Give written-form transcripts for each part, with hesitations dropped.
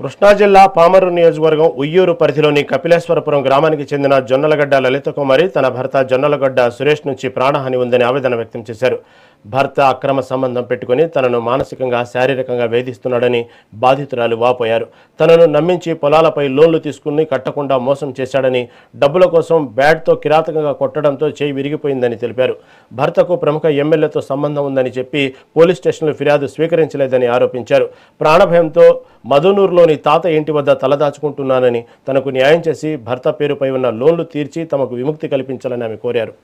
కృష్ణా జిల్లా పామరు నియోజకవర్గం ఉయ్యూరు పరిధిలోని కపిలేశ్వరపురం గ్రామానికి చెందిన జొన్నలగడ్డ లలిత కుమారి తన భర్త జొన్నలగడ్డ సురేష్ నుంచి ప్రాణహాని ఉందని ఆవేదన వ్యక్తం చేశారు. భర్త అక్రమ సంబంధం పెట్టుకుని తనను మానసికంగా శారీరకంగా వేధిస్తున్నాడని బాధితురాలు వాపోయారు. తనను నమ్మించి పొలాలపై లోన్లు తీసుకుని కట్టకుండా మోసం చేశాడని, డబ్బుల కోసం బ్యాట్తో కిరాతకంగా కొట్టడంతో చేయి విరిగిపోయిందని తెలిపారు. భర్తకు ప్రముఖ ఎమ్మెల్యేతో సంబంధం ఉందని చెప్పి పోలీస్ స్టేషన్లో ఫిర్యాదు స్వీకరించలేదని ఆరోపించారు. ప్రాణభయంతో మధునూరులోని తాత ఇంటి వద్ద తలదాచుకుంటున్నానని, తనకు న్యాయం చేసి భర్త పేరుపై ఉన్న లోన్లు తీర్చి తమకు విముక్తి కల్పించాలని ఆమె కోరారు.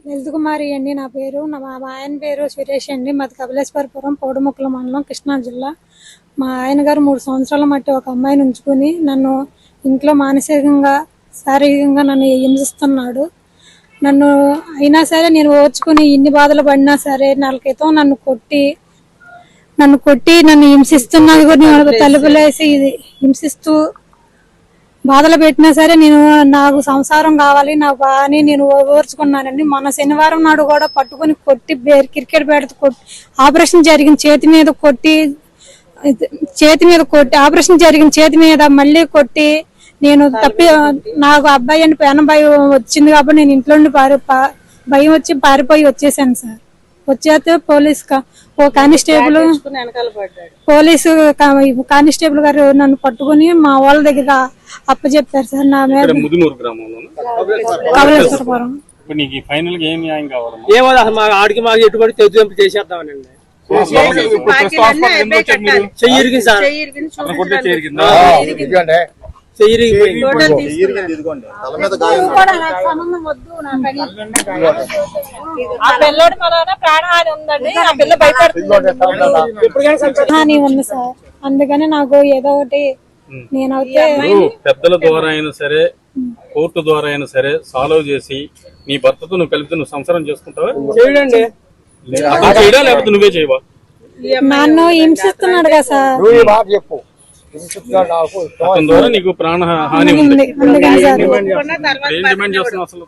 లలిత కుమారి అండి నా పేరు. మా ఆయన పేరు సురేష్ అండి. మాది కపిలేశ్వరపురం పౌడముక్కల మండలం, కృష్ణా జిల్లా. మా ఆయన గారు 3 సంవత్సరాల మట్టి ఒక అమ్మాయిని ఉంచుకుని నన్ను ఇంట్లో మానసికంగా శారీరకంగా నన్ను హింసిస్తున్నాడు. నన్ను అయినా సరే నేను ఓర్చుకుని ఇన్ని బాధలు పడినా సరే నెల క్రితం నన్ను కొట్టి నన్ను హింసిస్తున్నా తలుపులేసి హింసిస్తూ బాధలు పెట్టినా సరే నాకు సంసారం కావాలి, నాకు అని నేను ఓర్చుకున్నానండి. మొన్న శనివారం నాడు కూడా పట్టుకుని కొట్టి క్రికెట్ బ్యాట్ కొట్టి ఆపరేషన్ జరిగిన చేతి మీద కొట్టి ఆపరేషన్ జరిగిన చేతి మీద మళ్ళీ కొట్టి నేను నాకు అబ్బాయి అని భయం వచ్చింది కాబట్టి నేను ఇంట్లో నుండి భయం వచ్చి పారిపోయి వచ్చేసాను సార్. వచ్చేస్తే పోలీసు కానిస్టేబుల్ గారు నన్ను పట్టుకుని మా వాళ్ళ దగ్గర అప్పచెప్పారు సార్. నా మీద కపిలేశ్వరపురం ప్రాణహాని ఉంది సార్. అందుకని నాకు ఏదో ఒకటి నేనైతే పెద్దల ద్వారా అయినా సరే, కోర్టు ద్వారా అయినా సరే సాల్వ్ చేసి నీ భర్తతో నువ్వు కలిపి నువ్వు సంసారం చేసుకుంటావా? చేయడా లేకపోతే నువ్వే చేయవా? నన్ను హింసిస్తున్నాడు కదా సార్. అతని ద్వారా నీకు ప్రాణహాని ఉంది. ఏం డిమాండ్ చేస్తున్నావు అసలు?